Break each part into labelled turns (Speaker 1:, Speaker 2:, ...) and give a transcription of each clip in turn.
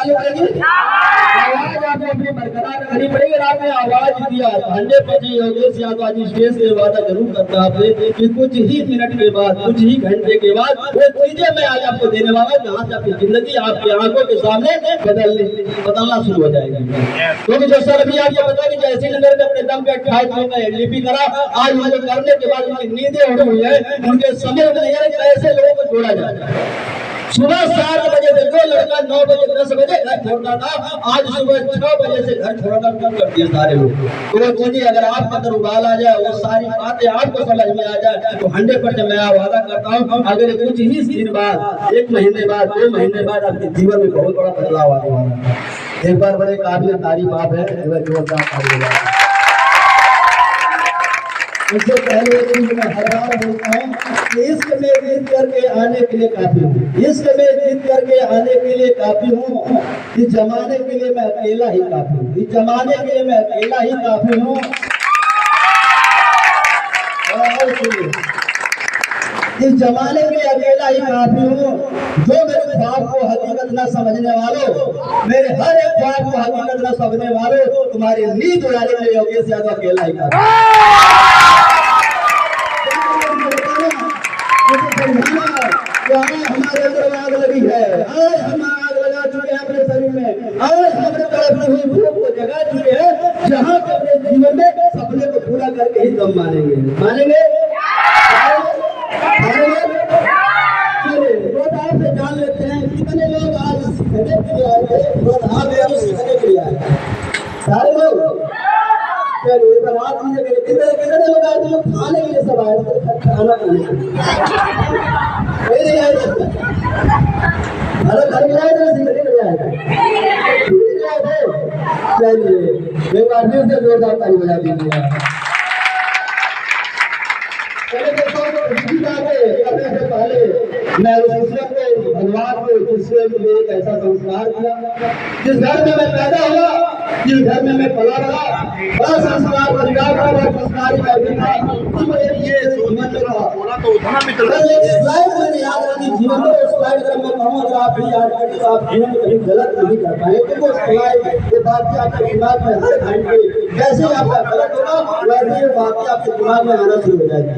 Speaker 1: चालू करेंगे, आवाज आपने अपनी बरकरार करनी पड़ेगी। आपने आवाज दिया 100% योगेश यादव आज स्टेज से वादा जरूर करता आपसे कि कुछ ही मिनट के बाद, कुछ ही घंटे के बाद वो चीजें मैं आज आपको देने वाला हूँ जहाँ से आपकी जिंदगी आपकी आंखों के सामने बदलना शुरू हो जाएगी। क्योंकि जो सर अभी आपको पता कि जैसे नगर में अपने दम पे 28 लोगों का एलडीपी करा, आज उनको करने के बाद उनकी नींदें उड़ हुई है, उनके समझ में नहीं आ रहा कैसे लोगों को जोड़ा जाए। सुबह 7 बजे से जो लड़का 9 बजे 10 बजे घर छोड़ता था, आज सुबह 6 बजे से घर छोड़ना कम कर दिया सारे लोग। तो वो चीजें अगर आपके अंदर उबाल आ जाए, वो सारी बातें आपको समझ में आ जाए, तो 100% मैं वादा करता हूँ अगर कुछ ही दिन बाद, 1 महीने बाद, 2 महीने बाद आपके जीवन में बहुत बड़ा बदलाव आने वाला है। एक बार बड़े काबिल तारीफ आप है, जोरदार तारीफ। इससे पहले मैं हर बार बोलता हूँ, इश्क में जीत करके आने के लिए काफी हूँ, इश्क में जीत करके आने के लिए काफी हूँ, इस जमाने के लिए मैं अकेला ही काफी हूँ, इस जमाने के लिए मैं अकेला ही काफी हूँ। इस जमाने के लिए अकेला ही काफी हूँ। जो मेरे ख्वाब को हकीकत न समझने वालों, मेरे हर एक ख्वाब को हकीकत न समझने वालों, तुम्हारी नींद उड़ाने के लिए योगेश यादव अकेला ही काफी है। हमारे अंदर आग लगी है, आज हम आग लगा चुके हैं अपने शरीर में, आज हमने तरफ हुई भूख को जगा चुके हैं, जहाँ पे अपने जीवन में सपने को पूरा करके ही दम मानेंगे। मानेंगे बहुत आपसे जान लेते हैं कितने लोग आज सीखने के लिए आए थे, बहुत आप सीखने के लिए आए सारे लोग। चलिए बात कितने लोग आए थे, खाने के लिए सब आए थे, खाना खाने कोई नहीं आया था, घर में आए थे, सीखने के लिए आए थे। चलिए एक बार फिर से जोरदार ताली बजा दीजिए। पहले मैं उस को भगवान को दूसरे में एक ऐसा संस्कार किया, जिस घर में मैं पैदा हुआ, जिस घर में मैं पला बड़ा, बड़ा संस्कार परिवार का बड़ा संस्कार ये जीवन में रहा। मैंने याद रखी जीवन में उस स्लाइड अगर मैं कहूँ अगर आप भी याद करें तो आप जीवन में कहीं गलत नहीं कर पाएंगे, क्योंकि उस स्लाइड ये बातें आपके दिमाग में हर घंटे जैसे आपका गलत होगा वैसे ये बातें आपके दिमाग में आना शुरू हो जाएगी।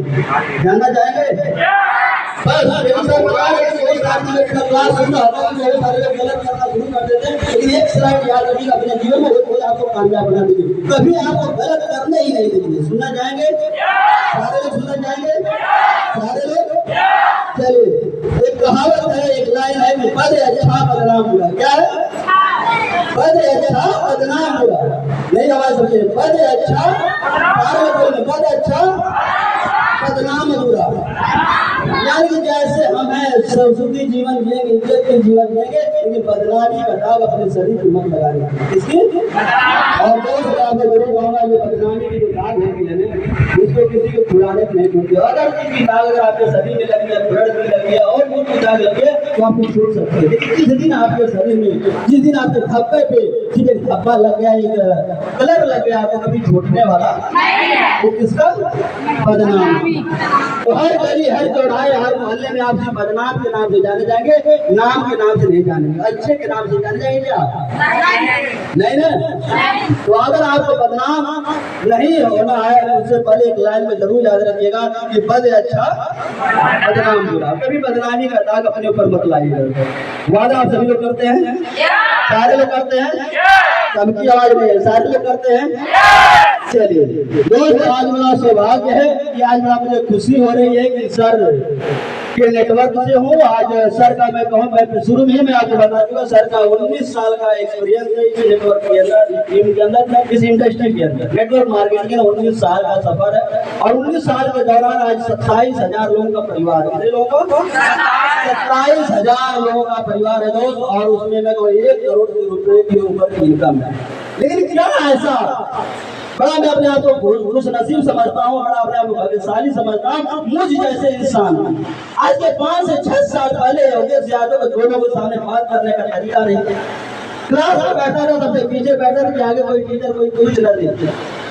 Speaker 1: जानना चाहेंगे बस क्लास सुनना होता है, गलत करना शुरू कर देते हैं, लेकिन एक स्लाइड याद रखिए अपने जीवन में वो आपको कामयाब बना देगी, कभी आपको गलत करने ही नहीं देंगे। सुनना चाहेंगे सारे लोग, सुनना चाहेंगे सारे लोग। चलिए एक कहावत है, एक लाइन है कि पद अच्छा बदनाम बुरा। क्या है? पद अच्छा बदनाम बुरा। नहीं आवाज समझे, पद अच्छा पद अच्छा बदनाम बुरा। यानी जैसे हम हैं सरस्वती जीवन जिएंगे, इज्जत के जीवन जिएंगे, लेकिन बदनामी का दाग अपने शरीर पर मत लगाएंगे। इसकी और दोस्त आपको जरूर कहूँगा ये बदनामी की जो दाग है इसको किसी को छुड़ाने नहीं छूटती। अगर किसी दाग अगर आपके शरीर में लगी है, ब्लड में लगी है और भी दाग लगी है तो आप छूट सकते हैं, लेकिन जिस दिन आपके शरीर में, जिस दिन आपके धब्बे पे एक धब्बा लग गया, एक कलर लग गया, आपको कभी छूटने वाला वो किसका? बदनामी। तो हर गली हर चौराहे हर मोहल्ले में आपसे बदनाम के नाम से जाने जाएंगे, नाम के नाम से नहीं जानेंगे, अच्छे के नाम से जाने जाएंगे क्या? नहीं ना। तो अगर आपको बदनाम नहीं होना है तो उससे पहले एक लाइन में जरूर याद रखिएगा कि पद अच्छा बदनाम बुरा। कभी बदनामी का दाग अपने ऊपर मत लाइएगा। वादा आप सभी लोग करते हैं? सारे लोग करते हैं? सबकी आवाज में है, सारे लोग करते हैं? चलिए दोस्त, आज बड़ा सौभाग्य है कि आज बड़ा मुझे खुशी हो रही है कि सर के नेटवर्क से हूँ। आज सर का मैं कहूँ, मैं शुरू में मैं आपको बता दूंगा, सर का 19 साल का एक्सपीरियंस है इस नेटवर्क के अंदर, टीम के अंदर, इस इंडस्ट्री के अंदर। नेटवर्क मार्केटिंग का 19 साल का सफर है और 19 साल के दौरान आज 27,000 लोगों का परिवार है। कितने लोगों का? 27,000 लोगों का परिवार है दोस्त, और उसमें मैं 1 करोड़ रुपए के ऊपर की इनकम है। लेकिन क्या ऐसा बड़ा मैं अपने आप को खुश नसीब समझता हूँ, बड़ा अपने आप को भाग्यशाली समझता हूँ, मुझ जैसे इंसान। आज के 5 से 6 साल पहले योगेश यादव को दोनों के सामने बात करने का तरीका नहीं था। क्लास में बैठा था, सबसे पीछे बैठा था कि आगे कोई टीचर कोई कुछ न देते,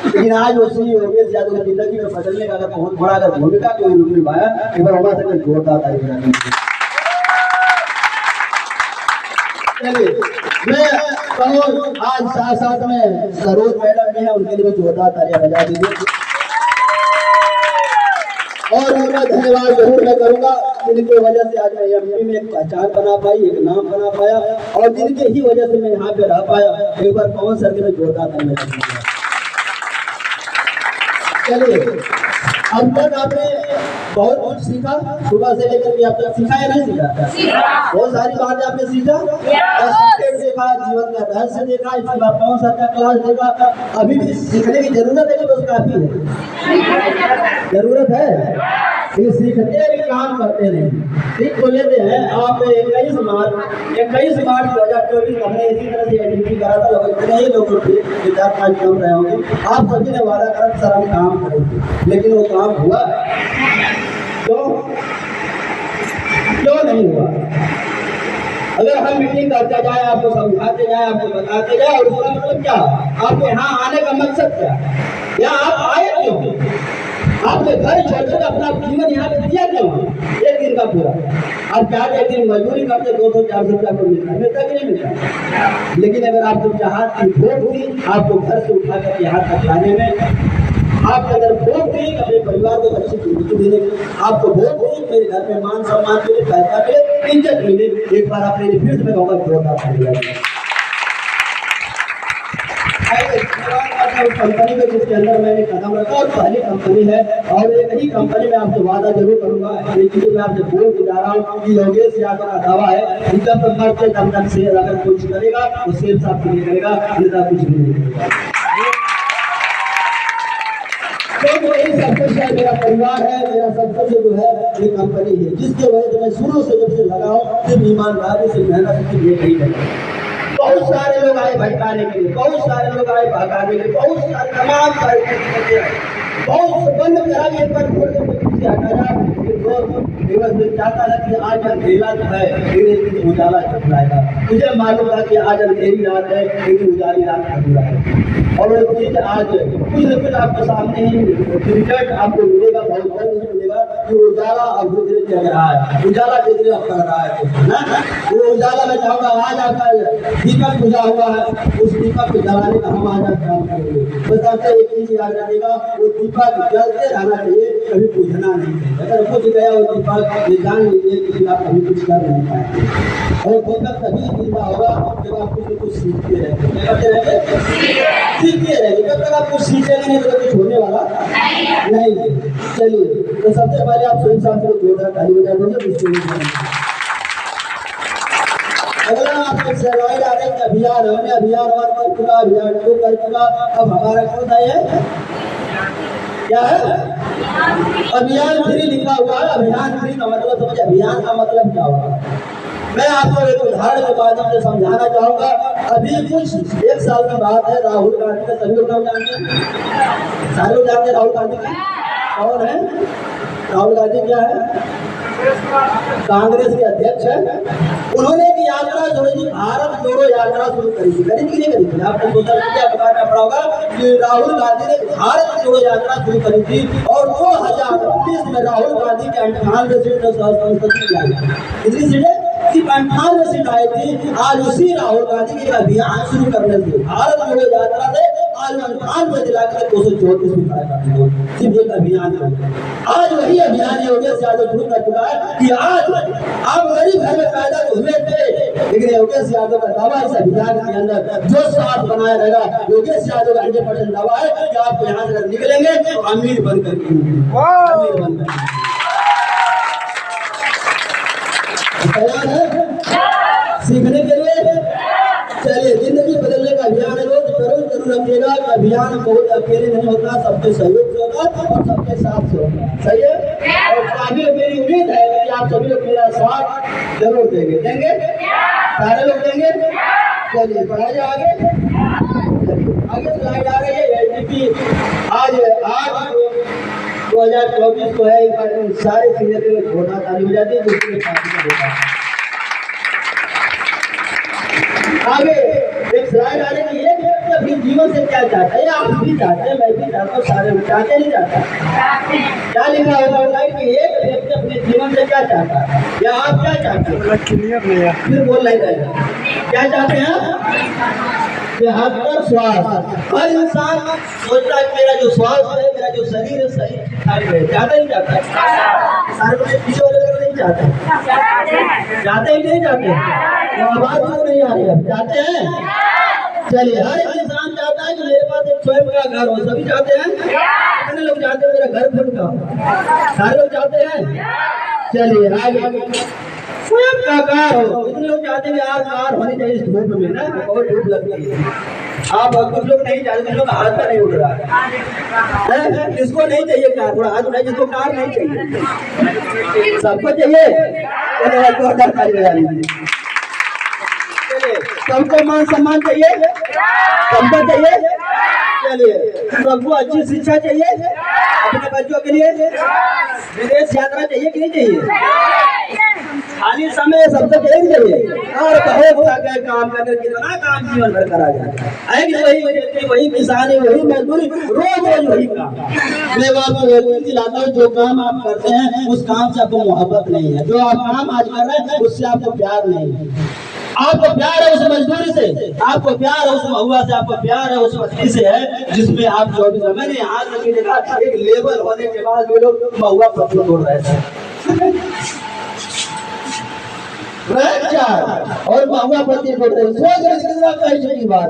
Speaker 1: लेकिन आज उसी योगेश यादव की जिंदगी में बदलने का अगर बहुत बड़ा अगर भूमिका कोई रूप निभाया, एक बार हमारे से जोरदार तारीफ। चलिए मैं कहूँ आज साथ साथ में सरोज मैडम भी है, उनके लिए जोरदार तालियां बजा दीजिए। और उनका धन्यवाद जरूर मैं करूंगा, जिनकी वजह से आज मैं एमपी में एक पहचान बना पाई, एक नाम बना पाया, और जिनके ही वजह से मैं यहाँ पे रह पाया। एक बार पवन सर के जोरदार धन्यवाद करूंगा। चलिए अब तक आपने बहुत कुछ सीखा, सुबह से लेकर के अब तक सीखा या नहीं सीखा? बहुत सारी बातें आपने सीखा, देखा, जीवन का रहस्य देखा, इसके बाद पवन सर का क्लास देखा। अभी भी सीखने की जरूरत है कि बस काफी है? जरूरत है, सीखते हैं काम करते नहीं। ठीक तो लेते हैं आप 21 मार्च 2024 हमने इसी तरह से एडमिशन करा था, लोग इतने ही लोग थे, 4-5 कम रहे होंगे। आप सभी ने वादा करा सर हम काम करेंगे, लेकिन वो काम हुआ क्यों नहीं हुआ? अगर हम मीटिंग करते जाए, आपको समझाते जाए, आपको बताते जाए, और उसका मतलब क्या? आपके यहाँ आने का मकसद क्या? या आप आए क्यों? आपने घर छोड़कर अपना जीवन यहाँ पे दिया क्यों? एक दिन का पूरा आप क्या एक दिन मजदूरी करते 200-400 रुपया को मिलता कि नहीं मिलता? लेकिन अगर आपको चाहत की भूख थी, आपको घर से उठा कर यहाँ तक लाने में, आपके अंदर भूख थी अपने परिवार को अच्छी जिंदगी देने की, आपको भूख थी मेरे घर में मान सम्मान मिले, पैसा मिले, इज्जत मिले, एक बार आपने फिर से मैं कहूँगा जोरदार उस कंपनी में जिसके अंदर मैंने कदम रखा, और पहली कंपनी है, और एक ही कंपनी में आपसे वादा जरूर करूंगा, लेकिन मैं आपसे बोल के जा रहा हूँ कि योगेश यादव का दावा है कि जब तक मरते तब तक से अगर कुछ करेगा तो शेर साहब के लिए करेगा, अन्यथा कुछ भी नहीं करेगा। तो यही सब कुछ है, मेरा परिवार है, मेरा सब कुछ जो है ये कंपनी है, जिसके वजह से मैं शुरू से जब से लगा हूँ सिर्फ ईमानदारी से मेहनत से ये नहीं करता। बहुत सारे लोग आए भटकाने के लिए, बहुत सारे लोग आए भगाने के लिए, बहुत सारे तमाम सारे बहुत बंद करा के एक बार छोड़ के पीछे हटा जा। चाहता है कि आज अंधेरा जो है धीरे धीरे उजाला चल जाएगा। मुझे मालूम था कि आज अंधेरी रात है, लेकिन उजाली रात अधूरा है, और वो चीज आज कुछ न कुछ आपके सामने ही रिजल्ट आपको मिलेगा, बहुत जल्द मिलेगा कि उजाला अब धीरे धीरे चल रहा है, उजाला धीरे धीरे अब कर रहा है ना। वो उजाला मैं चाहूँगा आज आपका दीपक बुझा हुआ है, उस दीपक को जलाने का हम आज काम करेंगे। बस आपसे एक चीज याद रखिएगा, वो दीपक जलते रहना चाहिए, कभी बुझना नहीं चाहिए। अगर बुझ गया वो दीपक, ये जान लीजिए कि आप कभी कुछ कर नहीं पाएंगे, और दीपक तभी जिंदा होगा जब आप कुछ न कुछ सीखते रहेंगे, सीखते रहेंगे। जब तक आप कुछ सीखेंगे नहीं तो कुछ होने वाला नहीं। चलिए तो सबसे पहले आप स्वयं साथ जोरदार ताली बजा दीजिए। अगला आपके सरवाई डाले अभियान, हमने अभियान और चुका, अभियान को कर चुका। अब हमारा कौन सा है? क्या है? अभियान 3 लिखा हुआ है। अभियान 3 का मतलब समझ, अभियान का मतलब क्या होगा? मैं आपको एक उदाहरण के माध्यम से समझाना चाहूंगा। अभी कुछ 1 साल की बात है, राहुल गांधी का सभी लोग नाम जानते हैं, सारे लोग जानते हैं राहुल गांधी का। कौन है राहुल गांधी? क्या है? कांग्रेस के अध्यक्ष है। उन्होंने एक यात्रा जो है भारत जोड़ो यात्रा शुरू करी थी, करी थी नहीं करी थी? आपने सोशल मीडिया अखबार में पढ़ा होगा कि राहुल गांधी ने भारत जोड़ो यात्रा शुरू करी थी, और 2019 में राहुल गांधी के 98 सीट संसद आई। कितनी सीटें? सिर्फ 98 सीट आई थी। आज उसी राहुल गांधी के अभियान शुरू करने से, भारत जोड़ो यात्रा से आज 98 जिला के 234 में खड़ा कर दिया, सिर्फ एक अभियान है। आज वही अभियान योगेश यादव शुरू कर चुका है कि आज आप गरीब घर में पैदा तो हुए थे, लेकिन योगेश यादव का दावा इस अभियान के अंदर जो साथ बनाया रहेगा, योगेश यादव का 100% दावा है कि आप यहाँ से निकलेंगे तो अमीर बनकर तैयार है सीखने के लिए। चलिए जिंदगी बदलने का अभियान है, रोज जरूर रखिएगा कि अभियान बहुत अकेले नहीं होता, सबके सहयोग से होगा और सबके साथ से होगा। सही है? और काफी मेरी उम्मीद है कि आप सभी लोग मेरा साथ जरूर देंगे। सारे लोग देंगे। चलिए बढ़ाइए आगे स्लाइड आ रही है। एलडीपी आज 2024 को है, सारे सीनियर में घोषणा ताली हो जाती है, जिसके होता है। आगे एक स्लाइड आ रही है, जीवन से क्या चाहता है? आप भी चाहते हैं, मैं भी चाहता हूँ, सारे चाहते नहीं चाहता? क्या लिखा होगा लाइट कि एक व्यक्ति अपने जीवन से क्या चाहता है या आप क्या चाहते हैं?
Speaker 2: क्लियर नहीं है,
Speaker 1: फिर बोल नहीं रहेगा। क्या चाहते हैं? बेहतर स्वास्थ्य। हर इंसान सोचता है मेरा जो स्वास्थ्य है, मेरा जो शरीर है सही ठीक है। चाहता ही चाहता है। सारे बच्चे पीछे वाले लोग नहीं चाहते, चाहते ही नहीं चाहते। तो आवाज क्यों नहीं आ रही है? चाहते हैं। चलिए, हर इंसान चाहता है कि मेरे पास एक स्वयं का घर हो। सभी चाहते हैं। कितने लोग चाहते हैं मेरा घर खुद का हो? सारे लोग चाहते हैं। चलिए आगे, स्वयं का कार हो। कितने लोग चाहते हैं यार कार होनी चाहिए इस धूप में ना, बहुत धूप लगती है। आप कुछ लोग नहीं चाहते, कुछ लोग हाथ का नहीं उठ रहा है। किसको नहीं चाहिए कार? थोड़ा हाथ उठाइए जिसको कार नहीं चाहिए। सबको चाहिए। चलिए, सबको मान सम्मान चाहिए, सबको चाहिए। चलिए, सबको अच्छी शिक्षा चाहिए अपने बच्चों के लिए। विदेश यात्रा चाहिए कि नहीं चाहिए? खाली समय सबसे चाहिए। और बहुत सारे काम करके कितना काम जीवन भर करा जाता है कि वही खेती, वही किसानी, वही मजदूरी, रोज रोज वही काम। मैं आपको एक दिलाता हूँ, जो काम आप करते हैं उस काम से आपको मोहब्बत नहीं है। जो आप काम आज कर रहे हैं उससे आपको प्यार नहीं है। आपको प्यार है उस मजदूरी से, आपको प्यार है उस महुआ से, आपको प्यार है उस पत्ती से है जिसमें आप 24 मैंने आज तक देखा एक लेबर होने के बाद भी लोग महुआ पत्ती तोड़ रहे थे और महुआ पत्ती तोड़ रहे। सोच रहे कितना पैसे की बात।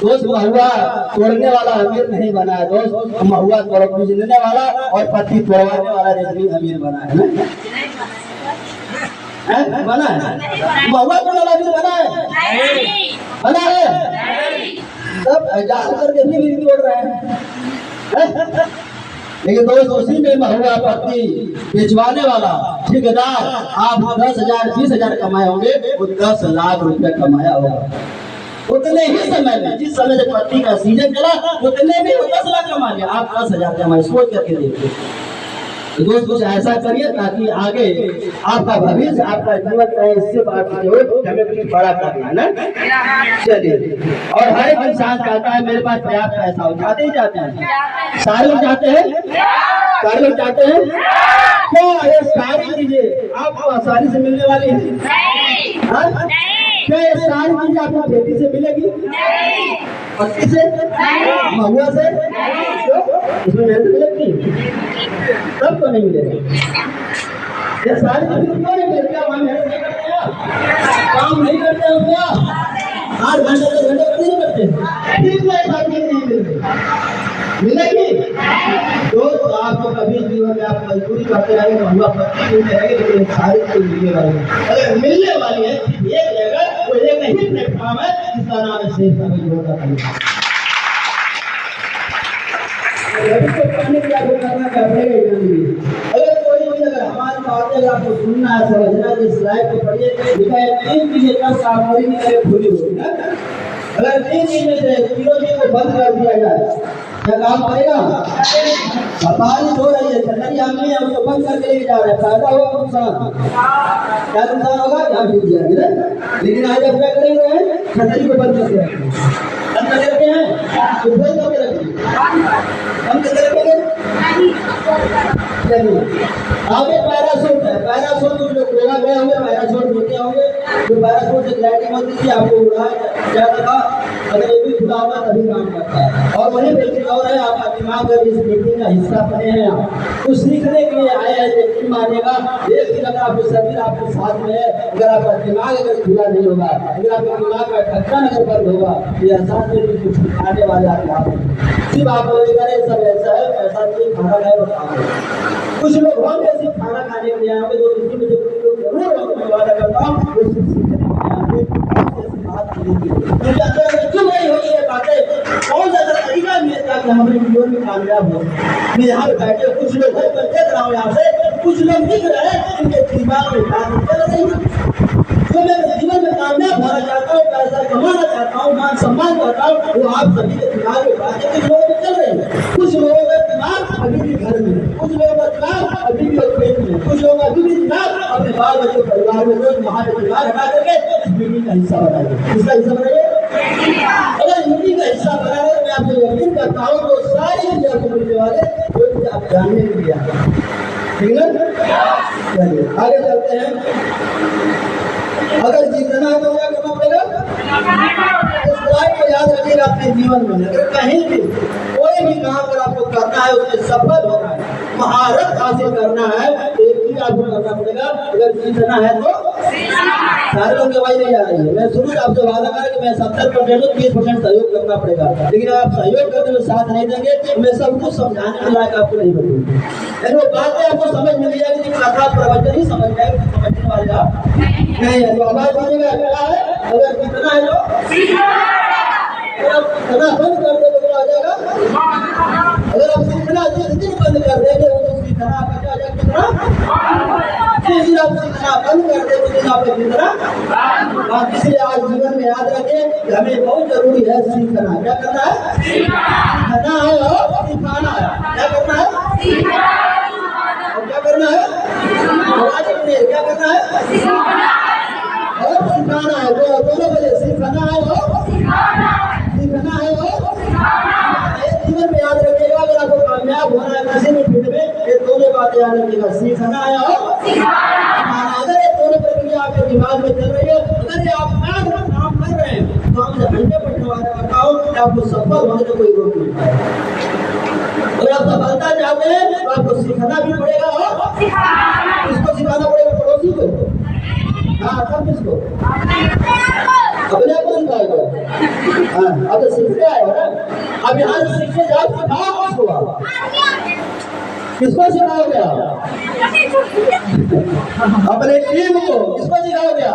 Speaker 1: दोस्त, महुआ तोड़ने वाला अमीर नहीं बना है दोस्त, महुआ तोड़ने वाला और पत्ती तोड़वाने वाला अमीर बना है ना? बना है? महुआ तोड़ने वाला अमीर बना है? बना है? सब जान करके भी तोड़ रहे हैं। लेकिन दोस्त, उसी में महुआ पत्ती बेचवाने वाला ठेकेदार आप 10,000 20,000 कमाए होंगे, वो 10 लाख रुपया कमाया होगा उतने ही समय में। जिस समय से पत्ती का सीजन चला उतने में वो 10 लाख कमा लिया, आप 10,000 कमाए। सोच करके देखिए। तो दोस्त, कुछ ऐसा करिए ताकि आगे आपका भविष्य, आपका जीवन चाहे इससे बात हो, हमें कुछ बड़ा करना है ना। चलिए, और हर एक इंसान चाहता है मेरे पास पर्याप्त पैसा हो। चाहते ही चाहते हैं। सारे लोग चाहते हैं। सारे लोग चाहते हैं। तो ये सारी चीजें आपको आसानी से मिलने वाली है? क्या ये सारी चीजें आपको खेती से मिलेगी? पत्ती से? महुआ से? इसमें मेहनत मिलेगी? सब तो नहीं मिलेगा। ये सारी चीजें क्यों नहीं मिलेगी? हम मेहनत नहीं करते हैं, काम नहीं करते हैं क्या? 8 घंटे 10 घंटे नहीं करते, ठीक है, सारी चीजें नहीं मिलेगी। मिलेगी दोस्त, आपको कभी जीवन में आप मजदूरी करते रहेंगे, महुआ पत्ती मिलते रहेंगे, लेकिन सारी चीज मिलने वाली है। अगर मिलने वाली है एक जगह, वो एक ही प्लेटफॉर्म है जिसका नाम है शेख साबित होगा। अगर कोई भी अगर हमारी बातें अगर आपको सुनना है, समझना है, इस लाइफ को पढ़िए। लिखा है 3 चीजें तब कामोरी की तरह खुली होगी ना। अगर 3 चीजें से फिरोजी को बंद कर दिया जाए क्या काम करेगा? बारिश हो रही है, छतरी हमने है, उसको बंद करके लेके जा रहे हैं, फायदा होगा नुकसान? क्या नुकसान होगा? क्या डूब जाएंगे। लेकिन आज आप क्या करेंगे? छतरी को बंद करके रखें, बंद करके रखे हैं तो बंद करके रखें, बंद करके रखेंगे। चलिए, आगे पैराशूट है। पैराशूट कुछ लोग गोवा गए होंगे, पैराशूट लेके होंगे, तो पैराशूट से ग्लाइडिंग होती थी, आपको उड़ाया जाता था। अगर ये भी खुला होगा तभी काम करता है। और वही व्यक्ति और है, आपका दिमाग इस मीटिंग का हिस्सा बने हैं, कुछ सीखने के लिए आए हैं। व्यक्ति मानेगा एक दिन अगर आपको शरीर आपके साथ में है, अगर आपका दिमाग अगर खुला नहीं होगा, अगर आपके दिमाग का ढक्कन अगर बंद होगा, ये एहसास में भी कुछ आने वाले आप सिर्फ आप बोलेंगे सब ऐसा है, पैसा नहीं, खाना है और काम। कुछ लोग होंगे सिर्फ खाना खाने के लिए आएंगे, जो इसी में जो जरूर होने वाला करता हूँ वो सिर्फ सीखने के लिए आएंगे। क्योंकि अंदर क्यों नहीं होगी ये बातें? कौन सा तरीका मिलता है कि हमारे जीवन में कामयाब हो? मैं यहाँ पे बैठे कुछ लोग देख रहा हूँ, यहाँ से कुछ लोग दिख रहे हैं, उनके दिमाग में बात चल रही है। तो मैं जीवन में कामयाब होना चाहता हूँ, पैसा कमाना चाहता हूँ, मान सम्मान चाहता हूँ, वो आप सभी के दिमाग में बातें कुछ लोगों में चल रही है। कुछ लोगों का दिमाग अभी भी घर में, कुछ लोगों का दिमाग अभी भी पेट में, कुछ लोगों का अभी भी दिमाग अपने बाल बच्चों परिवार में, रोज वहाँ पे दिमाग हटा करके मीटिंग का हिस्सा बनाइए। किसका हिस्सा बनाइए? अगर हिस्सा बना रहे, मैं आपको यकीन करता हूँ तो सारी चीजें आपको मिलने वाले, कोई चीज आप जानने के लिए आए। ठीक है, चलिए आगे चलते हैं। अगर जीतना है तो क्या करना पड़ेगा? इस लाइन को याद रखिएगा अपने जीवन में। अगर कहीं भी कोई भी काम अगर आपको करना है, उसमें सफल होना है, महारत हासिल करना है, तो एक चीज आपको करना पड़ेगा, अगर जीतना है तो सारे लोग दवाई नहीं आ रही है। मैं शुरू से आपसे वादा करा कि मैं 70% 30% सहयोग करना पड़ेगा, लेकिन अगर आप सहयोग करने में साथ नहीं देंगे तो मैं सब कुछ समझाने के लायक आपको नहीं बनूंगी। लेकिन वो बातें आपको समझ में नहीं आएगी, कथा प्रवचन ही समझ जाएगी, समझने वाले आप नहीं है। तो आवाज दीजिएगा, क्या है? अगर कितना है तो कितना बंद कर दे तो क्या हो जाएगा? अगर आप सीखना जिस दिन बंद कर देंगे वो सीखना आपका क्या हो जाएगा? कितना जिस दिन आप सीखना बंद कर देंगे उस दिन आपका कितना। इसलिए आज जीवन में याद रखें कि हमें बहुत जरूरी है सीखना। क्या करना है? सीखना है और सिखाना है। क्या करना है? और क्या करना है? क्या करना है? और सिखाना है। दोनों बजे सीखना है और सीखना है और जीवन में याद रखिएगा। अगर आपको कामयाब होना है किसी भी फील्ड में, ये दोनों बातें याद रखिएगा, सीखना है और सिखाना। अगर ये दोनों प्रक्रिया आपके दिमाग में चल रही है, अगर ये आप काम कर रहे हैं, तो आपसे 100% वादा करता हूँ कि आपको सफल होने का कोई रोक नहीं पाएगा। अगर आप सफलता चाहते हैं तो आपको सीखना भी पड़ेगा और किसको सिखाना पड़ेगा? पड़ोसी को। हाँ, सब किसको? अपने आप को सिखाएगा। हाँ, अब तो सीखते आए हो ना, अब यहाँ से सीखने जाओ, सिखाओ किसको? आप किसको सिखाओगे? आप अपने टीम को। किसको सिखाओगे?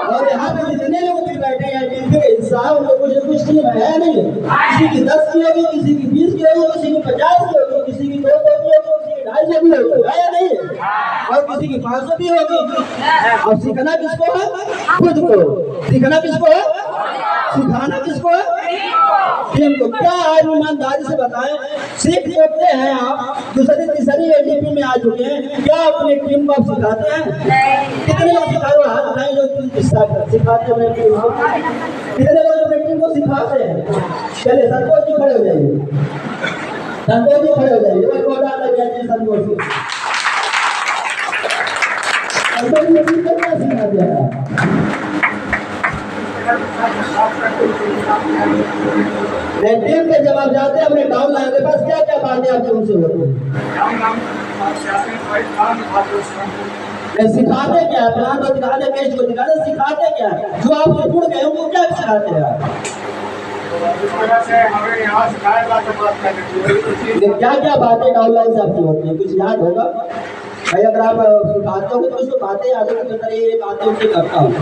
Speaker 1: और यहाँ पे जितने लोग भी बैठे हैं टीम के हिस्सा, उन लोगों को कुछ टीम है नहीं, किसी की 10 की होगी, किसी की 20 की होगी, किसी की 50 की होगी, किसी की 200 की होगी, किसी की 250 भी होगी, है या नहीं है? और किसी की 500 भी होगी। अब सीखना किसको है? खुद को। सीखना किसको है? सिखाना किसको है? टीम को। क्या आज ईमानदारी से बताएं, सीख सकते हैं आप? दूसरी तीसरी एडीपी में आ चुके हैं, क्या अपनी टीम को आप सिखाते हैं? कितने लोग सिखाते हैं? हाथ उठाएं जो सिखाते हैं टीम को। कितने लोग अपनी टीम को सिखाते हैं? चलिए संतोष जी खड़े हो जाइए, संतोष जी खड़े हो जाइए। संतोष जी कितना सिखा दिया? टीम के जब आप जाते हैं अपने डाउन लाइन के पास, क्या क्या बातें आपसे उनसे होती हैं? सिखाते क्या है? प्लान को दिखाते, पेज को दिखाते, सिखाते क्या है? जो आप जुड़ गए उनको क्या सिखाते हैं आप? क्या क्या बातें डाउन लाइन से आपकी होती है? कुछ याद होगा भाई? अगर आप सिखाते हो तो कुछ बातें याद होगी, ये बातें उनसे करता हूँ।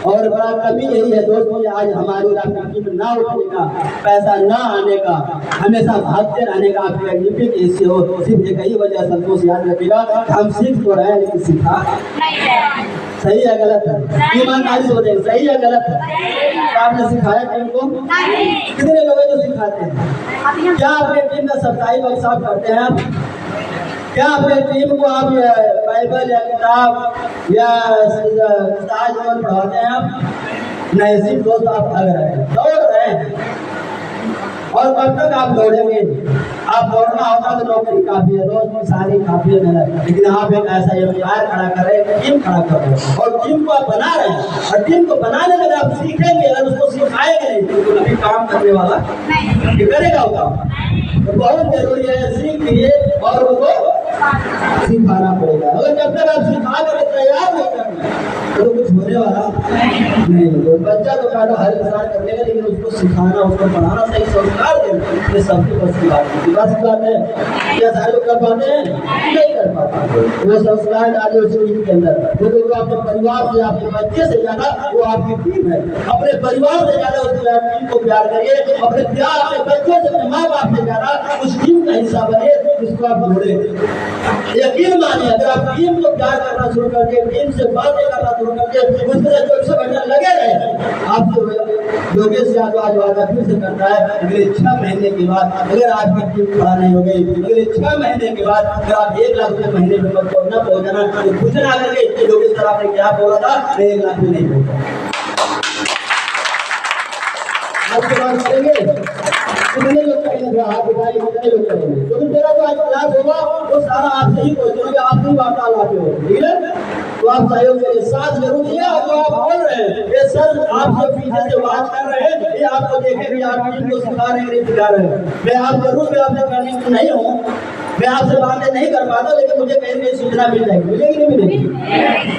Speaker 1: और बड़ा कमी यही है दोस्त, मुझे आज हमारी राजनीति में ना उठने का, पैसा ना आने का, हमेशा भागते रहने का आपकी राजनीति के हिस्से हो। सिर्फ एक ही वजह, संतोष याद रखिएगा, हम सीख तो रहे हैं लेकिन सिखा सही है गलत है? ईमानदारी से बताइए, सही है गलत है? तो आपने सिखाया टीम को? कितने लोग जो सिखाते हैं? क्या अपने टीम का साप्ताहिक वर्कशॉप करते हैं आप? क्या अपने टीम को आप बाइबल या किताब या जीवन पढ़ाते हैं आप? नहीं, सिर्फ दोस्त आप भाग रहे हैं, दौड़ रहे हैं। और कब तक आप दौड़ेंगे? आप दौड़ना होता तो नौकरी काफी है, दोस्त सारी काफी है मेहनत, लेकिन आप एक ऐसा एम्पायर खड़ा कर रहे हैं, टीम खड़ा कर रहे हैं और टीम को आप बना रहे हैं। और टीम को बनाने में आप सीखेंगे, अगर उसको सिखाएंगे नहीं तो कभी काम करने वाला ये करेगा होगा। तो बहुत जरूरी है सीखिए और उनको सिखाना पड़ेगा। अगर जब तक आप सिखा कर तैयार नहीं करना तो कुछ होने वाला नहीं। तो बच्चा तो काटा हर इंसान कर लेगा, लेकिन उसको सिखाना, उसको पढ़ाना, सही संस्कार देना, ये सबके बस की बात है। क्या सारे लोग कर पाते हैं? नहीं कर पाते। वो संस्कार डाले उस टीम के अंदर, वो आपके परिवार से, आपके बच्चे से ज्यादा वो आपकी टीम है। अपने परिवार से ज्यादा उस टीम को प्यार करिए, अपने प्यार अपने बच्चों से, अपने माँ बाप से ज्यादा उस टीम का हिस्सा बने जिसको आप जोड़े। यकीन मानिए, अगर आप टीम को प्यार करना शुरू कर दिए, टीम से बातें करना शुरू कर दिए, उसमें 24 घंटे लगे रहे, आपको योगेश यादव आज वादा फिर से करता है, अगले 6 महीने के बाद अगर आपकी टीम खड़ा नहीं हो गई, अगले 6 महीने के बाद अगर आप 1 लाख रुपये महीने में पहुंचाना तो पूछना करके योगेश सर आपने क्या बोला था? 1 लाख में नहीं पहुंचा। आज के बाद करेंगे कितने लोग करेंगे, हाथ उठाइए, कितने लोग करेंगे? क्योंकि मेरा जो आज क्लास होगा वो सारा आपसे ही क्वेश्चन होगा, आप ही वार्तालाप हो, ठीक है? तो आप सहयोग के साथ जरूर दिए। और जो आप बोल रहे हैं ये सर आप जो पीछे से बात कर रहे हैं ये आपको देखे भी आप इनको सिखा रहे हैं नहीं सिखा रहे हैं। मैं आप जरूर मैं आपसे करने नहीं हूँ, मैं आपसे बातें नहीं कर पाता, लेकिन मुझे कहीं कहीं सूचना मिल जाएगी, मिलेगी नहीं मिलेगी?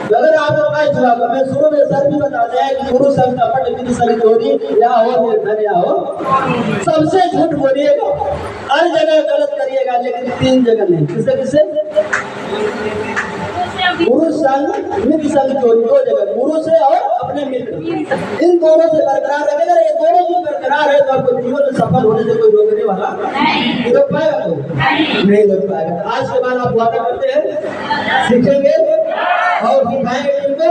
Speaker 1: तो अगर आपको मैं चुनाव मैं शुरू में सर भी बताते हैं कि गुरु संघ का पट सर चोरी या हो निर्धन या हो, सबसे झूठ बोलिएगा, हर जगह गलत करिएगा, लेकिन 3 जगह नहीं। किसे किसे? गुरु संग मित्र संग चोरी, 2 जगह, गुरु से और अपने मित्र, इन दोनों से बरकरार रखेगा। ये दोनों भी बरकरार है तो आपको जीवन में सफल होने से कोई रोकने वाला नहीं रोक पाएगा, तो नहीं रोक पाएगा। आज के बाद आप वादा करते हैं सीखेंगे और सिखाएंगे इनको।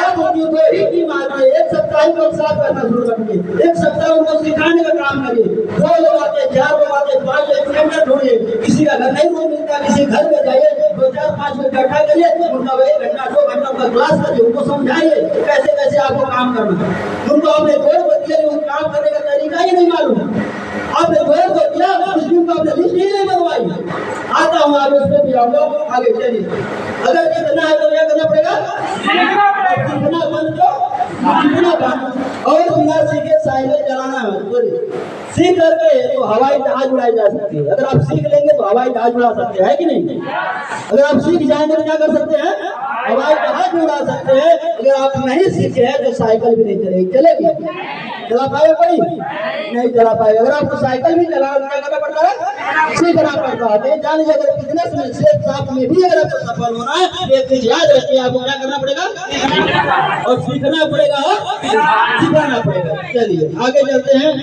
Speaker 1: आप उनको ही टीम आते, एक सप्ताह को साथ करना शुरू करिए, एक सप्ताह उनको सिखाने का काम करिए। 2 लोग आते, 4 लोग आते, 5 एक सेंटर ढूंढिए, किसी का घर नहीं रूम मिलता, किसी घर में जाइए, 2 4 5 लोग इकट्ठा करिए, उनका 1 घंटा 2 घंटा उनका क्लास करिए, उनको समझाइए कैसे कैसे आपको काम करना है। उनको आपने गोल कर दिया, उनको काम करने का तरीका ही नहीं मालूम, आपने गोल कर दिया, उस दिन को आपने लिस्ट ही नहीं बनवाई। आता हूँ आप उसमें भी आऊंगा, आगे चलिए। अगर कितना है तो क्या करना पड़ेगा? कितना बंद और बिना सीखे साइकिल चलाना है। सीख करके तो हवाई जहाज उड़ाई जा सकती है। अगर आप सीख लेंगे तो हवाई जहाज उड़ा सकते हैं कि नहीं? अगर आप सीख जाएंगे तो क्या कर सकते हैं? हवाई जहाज उड़ा सकते हैं। अगर आप नहीं सीखे हैं तो साइकिल भी नहीं चलेगी। चलेगी? चला पाएगा कोई? नहीं चला पाएगा। अगर आपको साइकिल भी चलाना क्या करना पड़ता है? सीखना पड़ता है। जान लीजिए अगर बिजनेस में शेख साहब में भी अगर आपको सफल होना है, एक चीज याद रखिए, आपको क्या करना पड़ेगा? और सीखना पड़ेगा और सिखाना पड़ेगा। चलिए आगे चलते हैं।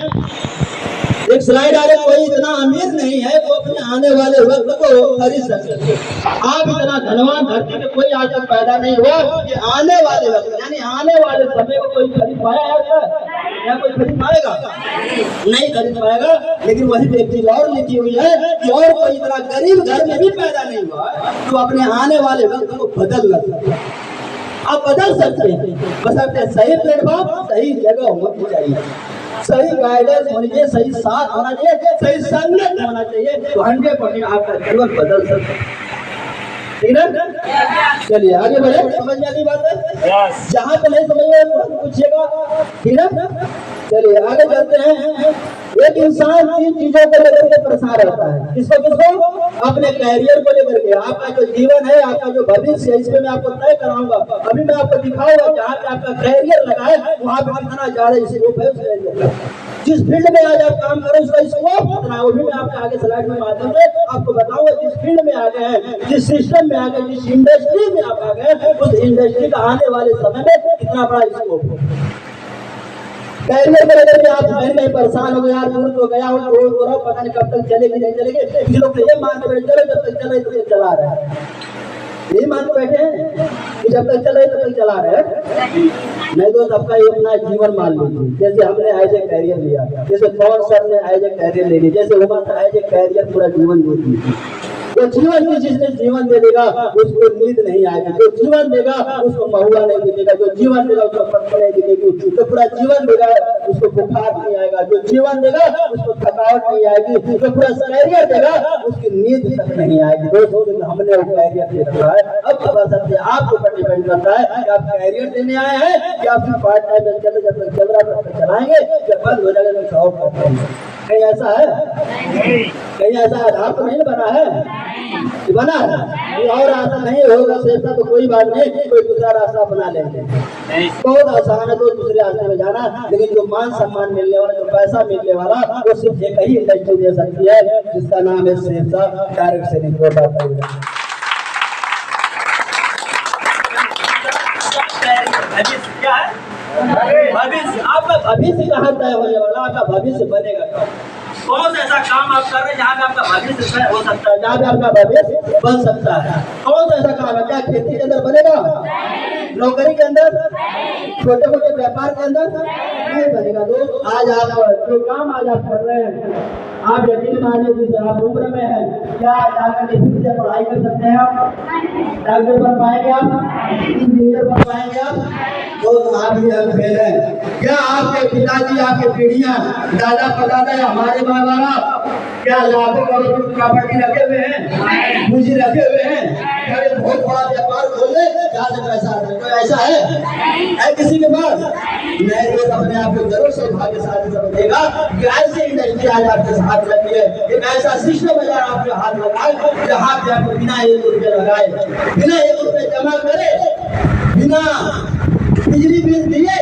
Speaker 1: एक स्लाइड आ रही, कोई इतना अमीर नहीं है वो अपने आने वाले वक्त को खरीद सके। आप इतना धनवान धरती में कोई आज तक पैदा नहीं हुआ कि आने वाले वक्त यानी आने वाले समय को कोई खरीद पाया है क्या? या कोई खरीद पाएगा? नहीं खरीद पाएगा। लेकिन वही व्यक्ति और लिखी हुई है कि और कोई इतना गरीब घर में भी पैदा नहीं हुआ तो अपने आने वाले वक्त को बदल सकते हैं। आप बदल सकते हैं, बस सही प्लेटफॉर्म सही जगह होनी चाहिए, सही गाइडेंस होनी चाहिए, सही साथ होना चाहिए, सही संगत होना चाहिए, तो 100% आपका जीवन बदल सकता है। ठीक है? चलिए आगे बढ़े। समझ में आती बात है? जहाँ पे नहीं समझ में पूछिएगा, ठीक है? चलिए आगे चलते हैं। एक इंसान 3 चीजों को लेकर के परेशान रहता है। किसको किसको? अपने कैरियर को लेकर के। आपका जो जीवन है, आपका जो भविष्य है, इसमें मैं आपको तय कराऊंगा। अभी मैं आपको दिखाऊंगा जहाँ पे आपका कैरियर लगा है वहाँ पे कितना ज्यादा स्कोप है उस कैरियर का। जिस फील्ड में आज आप काम करें उसका स्कोप कितना है वो भी मैं आपके आगे स्लाइड के माध्यम से आपको बताऊंगा। जिस फील्ड में आ गए हैं, जिस सिस्टम में आ गए, जिस इंडस्ट्री में आप आ गए, उस इंडस्ट्री का आने वाले समय में कितना बड़ा स्कोप है। कैरियर को लेकर के आप नहीं परेशान हो गए, यार दूर तो गया हूँ, पता नहीं कब तक चलेगी नहीं चलेगी। कुछ लोग तो ये मान के बैठे चलो जब तक चले तो ये चला रहा है, यही मान के बैठे हैं कि जब तक चले तब तक चला रहे हैं। नहीं तो सबका ये अपना जीवन मान लीजिए। जैसे हमने एज ए कैरियर लिया, जैसे पवन सर ने एज ए कैरियर ले लिया, जैसे Uma sir as a career पूरा जीवन दे दी। तो जीवन की जिसने जीवन दे देगा उसको नींद नहीं आएगी, जो जीवन देगा उसको महुआ नहीं दिखेगा, जो जीवन देगा उसको पत्थर नहीं दिखेगी, तो पूरा जीवन देगा उसको बुखार नहीं आएगा, जो जीवन देगा उसको थकावट नहीं आएगी, जो पूरा कैरियर देगा उसकी नींद तक नहीं आएगी। दोस्तों हमने वो कैरियर दे रखा है। अब बता सकते आपके ऊपर डिपेंड करता है कि आप कैरियर देने आए हैं कि आप पार्ट टाइम में चल जब तक चल रहा तब तक चलाएंगे, जब बंद हो जाएगा तो शौक करते हैं। कहीं ऐसा है? कहीं ऐसा आधार तो नहीं बना है? बना है और आशा नहीं होगा सेवता तो कोई बात नहीं, कोई दूसरा रास्ता अपना लेंगे। बहुत आसान है तो दूसरे रास्ते में जाना, लेकिन जो मान सम्मान मिलने वाला, जो पैसा मिलने वाला, वो सिर्फ एक ही इंडस्ट्री दे सकती है जिसका नाम है सेवता डायरेक्ट से नहीं होता। क्या है भविष्य? आपका भविष्य कहाँ तय होने वाला, आपका भविष्य बनेगा कौन सा ऐसा काम आप कर रहे हैं जहाँ पे आपका भविष्य हो सकता है, जहाँ पे आपका भविष्य बन सकता है? कौन सा ऐसा काम है? क्या खेती के अंदर बनेगा? नौकरी के अंदर? छोटे मोटे व्यापार के अंदर नहीं बनेगा। दोस्त आज आप जो काम आज आप कर रहे हैं, आप यकीन मानिए जिस आप उम्र में है, क्या जाकर डिग्री से पढ़ाई कर सकते हैं? आप डॉक्टर बन पाएंगे, आप इंजीनियर बन पाएंगे, आप तो आप भी हम फेल हैं। क्या आपके पिताजी, आपके पीढ़ियां, दादा परदादा, हमारे माँ बाप क्या लाखों करोड़ों की प्रॉपर्टी रखे हुए हैं, पूंजी रखे हुए हैं? क्या ये बहुत बड़ा व्यापार खोल ले, जहाँ से पैसा आता है? कोई ऐसा है किसी के पास? नहीं। तो अपने आप को जरूर सौभाग्यशाली समझेगा कि ऐसी इंडस्ट्री आज आपके हाथ लगी है, एक ऐसा सिस्टम है जहाँ आपके हाथ लगाए, जहाँ पे आपको बिना 1 रुपये लगाए, बिना 1 रुपये जमा करे, बिना बिजली बिल दिए,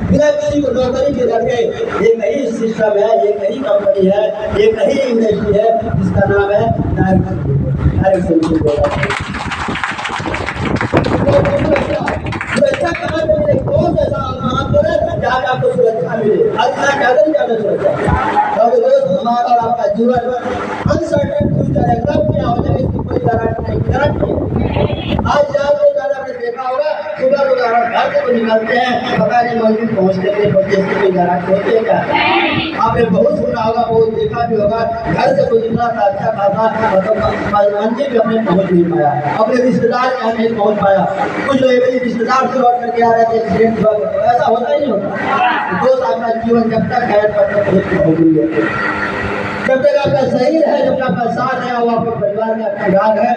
Speaker 1: बिना किसी को नौकरी के रखे, ये नई सिस्टम है, ये नई कंपनी है, ये नई इंडस्ट्री है जिसका नाम है डायरेक्ट सेंट्रल। कौन ऐसा काम करे जहाँ आपको सुरक्षा मिले? आज ज्यादा नहीं ज्यादा सुरक्षा। दोस्त, हमारा और आपका जीवन अनसर्टेन फ्यूचर है, कब क्या हो जाए इसकी कोई गारंटी नहीं। आज ज्यादा आपने देखा होगा, सुबह को घर से निकलते हैं, पता नहीं मंदिर पहुँचते थे, बच्चे की कोई गारंटी होती है क्या? आपने बहुत सुना होगा, बहुत देखा भी होगा, घर से कोई निकला था अच्छा खासा, मतलब मंदिर भी अपने पहुँच नहीं पाया, अपने रिश्तेदार के यहाँ नहीं पहुँच पाया। कुछ लोग रिश्तेदार से लौट करके आ रहे थे, एक्सीडेंट हुआ, ऐसा होता ही नहीं होता। दोस्त, आपका जीवन जब तक खैर पर जब तक आपका शरीर है, जब तक आपका साथ है, वो आपके परिवार में आपका भाग है।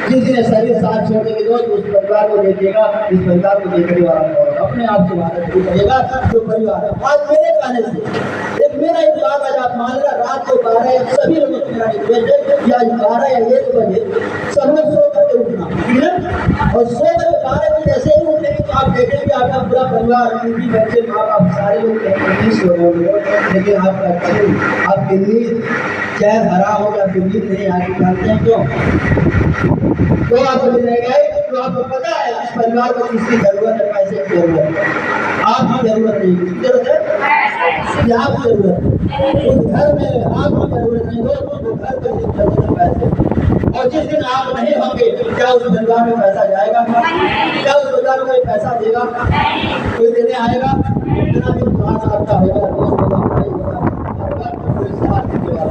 Speaker 1: जिस दिन शरीर साथ छोड़ने के दोस्त उस परिवार को देखिएगा, इस परिवार को देखने वाला अपने आप से भारत भी करेगा जो परिवार है। आज मेरे कहने से मेरा एक बात, आज आप मान लो रात को 12 सभी लोग मेरा रिक्वेस्ट या 12 या 1 बजे सब लोग सो करके उठना, ठीक है? और सो करके 12 बजे ऐसे ही उठेंगे तो आप देखेंगे आपका पूरा परिवार, बीवी बच्चे, माँ बाप सारे लोग नहीं सो रहे होंगे, लेकिन आपका आपकी नींद चैन हरा होगा, आपकी नींद नहीं आगे जानते हैं क्यों? तो आपको मिलेगा, तो आपको पता है इस परिवार को किसकी जरूरत है, पैसे की जरूरत है, आपकी जरूरत नहीं, किसकी जरूरत है? आपकी जरूरत है। उस घर में आपकी जरूरत नहीं हो तो घर पर जरूरत है पैसे। और जिस दिन आप नहीं होंगे, क्या उस परिवार में पैसा जाएगा? क्या उस परिवार में पैसा देगा? कोई देने आएगा? इतना भी विश्वास आपका होगा, दोस्त होगा, भाई होगा, कोई साथ देगा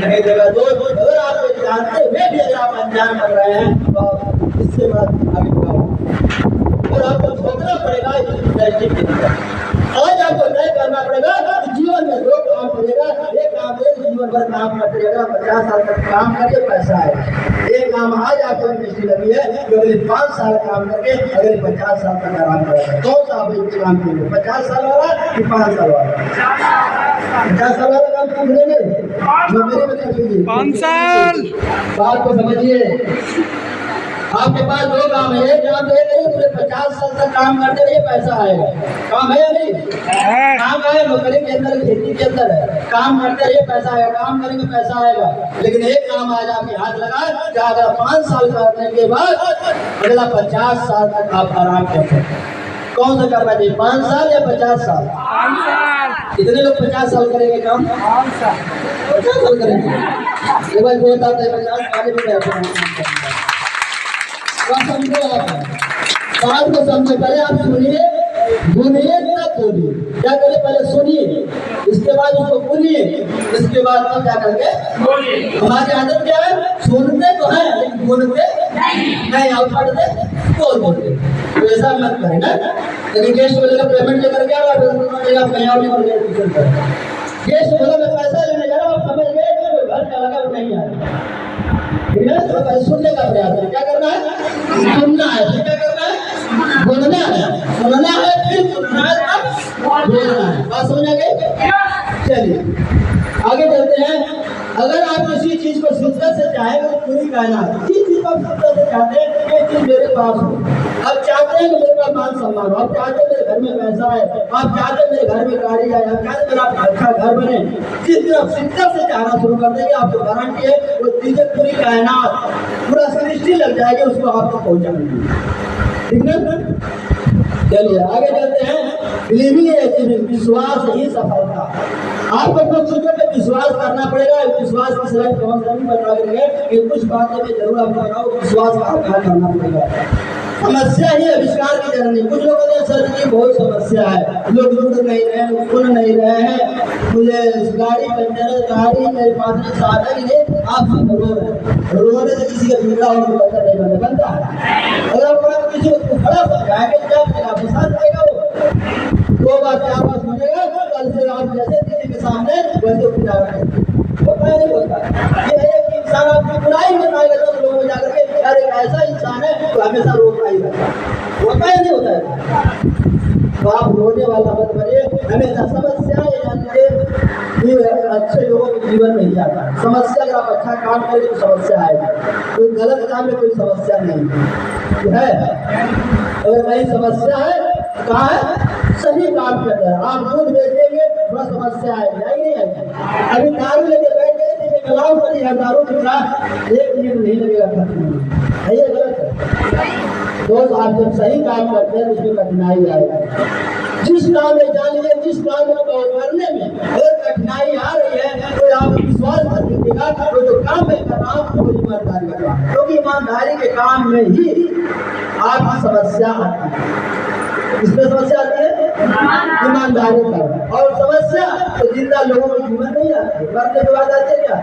Speaker 1: नहीं देगा। दोस्त, अगर आप जानते हुए भी अगर आप अनजान कर रहे हैं तो आप इससे बड़ा आगे बढ़ाओ और आपको सोचना पड़ेगा इंडस्ट्री के अंदर। आज आपको तय करना पड़ेगा कि जीवन में 2 काम करेगा, एक काम जीवन भर काम करते रहेगा, 50 साल तक काम करके पैसा आएगा। एक काम आज आपको इंडस्ट्री लगी है जो अगले 5 साल काम करके अगले 50 साल तक आराम करेगा। कौन सा आप एक काम करेंगे, 50 साल वाला कि 5 साल वाला? 50 साल वाला काम क्यों करेंगे? जो मेरे बच्चे कीजिए
Speaker 2: 5 साल।
Speaker 1: बात को समझिए। आपके पास 2 काम है, एक काम तो ये नहीं पूरे 50 साल तक काम करते रहिए पैसा आएगा। काम है या नहीं? काम है, नौकरी के अंदर, खेती के अंदर है, काम करते रहिए पैसा आएगा, काम करेंगे पैसा आएगा। लेकिन एक काम आज आपके हाथ लगा कि अगर 5 साल करने के बाद अगला 50 साल तक आप आराम कर सकते। कौन सा करना चाहिए, 5 साल या 50 साल?
Speaker 2: 5 साल।
Speaker 1: कितने लोग 50 साल करेंगे काम? 5 साल करेंगे। एक बार बोलता है 50 साल भी रहते हैं। समझो, आप बात को समझो, पहले आप सुनिए, सुनिए तब बोलिए। क्या करिए, पहले सुनिए, इसके बाद उसको बोलिए, इसके बाद तब क्या करके बोलिए। हमारी आदत क्या है, सुनते तो है लेकिन बोलते नहीं, आप पढ़ते बोल बोलते। तो ऐसा मत करें ना, लेकिन गेस्ट बोलेगा पेमेंट लेकर के आओ, कहीं और गेस्ट बोला मैं पैसा लेने जा रहा हूँ, समझ गए तो घर का लगा नहीं आया। तो सुनने का प्रयास है, क्या करना है, सुनना है, क्या करना है, बोलना है, सुनना है, फिर सुनना है, तब बोलना है। बात समझ आ गई? चलिए आगे चलते हैं। अगर आप किसी चीज को शिद्दत से चाहेंगे तो पूरी कायनात, जिस चीज को आप शिद्दत से चाहते हैं ये चीज मेरे पास हो, आप चाहते हैं कि मेरे पास मान सम्मान हो, आप चाहते हैं मेरे घर में पैसा है, आप चाहते हैं मेरे घर में गाड़ी आए, आप चाहते हैं मेरा अच्छा घर बने। जिस दिन आप शिद्दत से चाहना शुरू कर देंगे, आपको गारंटी है वो चीजें पूरी कायनात, पूरा सृष्टि लग जाएगी उसको आपको पहुंचाएंगे, ठीक है? चलिए आगे चलते हैं। बिलीविंग, विश्वास ही सफलता। आपको कुछ चीजों पे विश्वास करना पड़ेगा। विश्वास की स्लाइड को हम सभी बता देंगे कि कुछ बातें में जरूर आपको बताओ, विश्वास का आधार करना पड़ेगा। समस्या ही आविष्कार की जननी। कुछ लोग कहते हैं सर जी बहुत समस्या है, लोग जुड़ नहीं रहे, सुन नहीं रहे हैं, मुझे गाड़ी पंचर, गाड़ी मेरे पास में साधन ही है, आप सब रो रहे से किसी का बिगड़ा और बंदा नहीं बनता है। अगर आप किसी को खड़ा समझाएंगे क्या करेगा, पसंद करेगा वो 2 बार 4 बार सुनेगा, कल से आप जैसे किसी के सामने वैसे उठ जाएगा। होता है नहीं होता, ये एक इंसान आपकी बुराई बताएगा तो लोगों में जाकर के यार एक ऐसा इंसान है तो हमेशा रोता ही रहता है, होता है नहीं होता है। तो आप रोने वाला मत बनिए, हमेशा समस्या ये अच्छे लोगों के जीवन में ही आता है। समस्या अगर आप अच्छा काम करें तो समस्या आएगी, कोई गलत काम में कोई समस्या नहीं है। अगर कहीं समस्या है कहाँ है, सही काम कर रहे हैं आप, दूध बेचेंगे थोड़ा समस्या आएगी, आई नहीं आएगी। अभी दारू लेके बैठ गए गलाव करी है, दारू कितना 1 मिनट नहीं लगेगा खत्म, है ये गलत है। तो आप जब सही काम करते हैं उसमें कठिनाई आएगी। जिस काम में जानिए, जिस काम को करने में अगर कठिनाई आ रही है तो आप विश्वास कर दीजिएगा तो जो काम में कर रहा हूँ वो ईमानदारी का काम, क्योंकि ईमानदारी के काम में ही आपकी समस्या आती है। इसमें समस्या आती है ईमानदारी का, और समस्या तो जिंदा लोगों के जीवन नहीं आती, मरने के बाद आते क्या,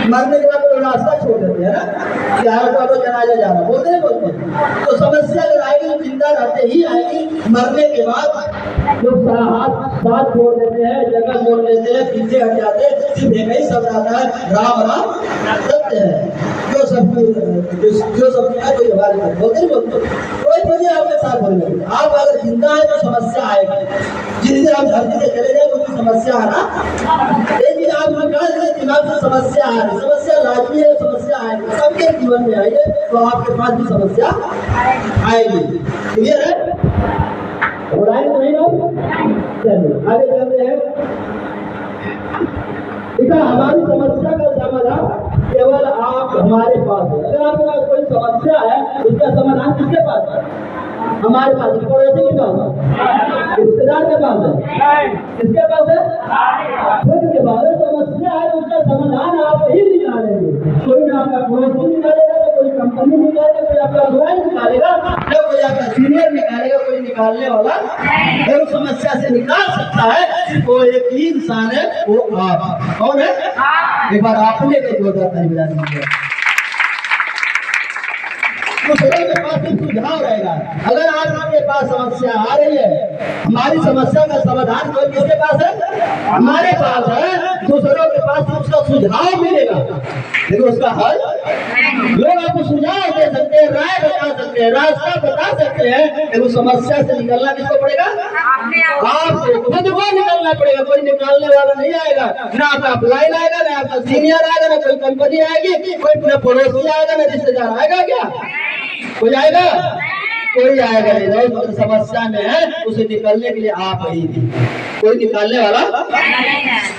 Speaker 1: मरने के बाद तो रास्ता छोड़ देते हैं ना, क्या तो जनाजा जा रहा बोलते नहीं बोलते। तो समस्या अगर आएगी जिंदा रहते ही आएगी, मरने के बाद लोग साथ छोड़ देते हैं, जगह छोड़ देते हैं, पीछे हट जाते हैं, सिर्फ एक ही शब्द आता है राम राम सत्य है, जो सब कोई हमारे बोलते नहीं बोलते, कोई वजह आपके साथ बोल रहे। आप अगर जिंदा है तो समस्या आएगी, जिस दिन आप धरती से चले जाए कोई समस्या आना, लेकिन आप दिमाग से समस्या आ रही, समस्या लाजमी है, समस्या आएगी, सबके जीवन में आएगी तो आपके पास भी समस्या आएगी। क्लियर है, उड़ाएंगे तो नहीं ना, चलिए आगे चलते हैं। देखा, हमारी समस्या का समाधान केवल आप हमारे पास है। अगर आपके पास कोई समस्या है उसका समाधान किसके पास है, हमारे पास, पड़ोसी के पास है, रिश्तेदार के पास है, किसके पास है, खुद के पास। समस्या है उसका समाधान आप ही निकालेंगे, कोई ना आपका पड़ोसी निकालेगा, तो कोई कंपनी निकालेगा, कोई आपका एम्प्लॉय निकालेगा, या कोई आपका सीनियर निकालेगा, कोई निकालने वाला अगर समस्या से निकाल सकता है वो एक ही इंसान है, वो आप। कौन है, एक बार आपने के जोरदार तालियां दीजिए। दूसरों के पास एक सुझाव रहेगा, अगर आज आपके पास समस्या आ रही है, हमारी समस्या का समाधान कोई किसके पास है, हमारे पास है, दूसरों के पास उसका सुझाव मिलेगा, लेकिन उसका हल लोग आपको सुझाव दे सकते हैं, राय बता सकते हैं, रास्ता बता सकते हैं, लेकिन उस समस्या से निकलना किसको पड़ेगा, आपको खुद को निकलना पड़ेगा। कोई निकालने वाला नहीं आएगा, ना आपका अप्लाई आएगा, ना आपका सीनियर आएगा, ना कोई कंपनी आएगी, कोई ना पड़ोसी आएगा, ना रिश्तेदार आएगा, क्या कोई आएगा, कोई आएगा नहीं। जो समस्या में है उसे निकलने के लिए आप ही थी, कोई निकालने वाला।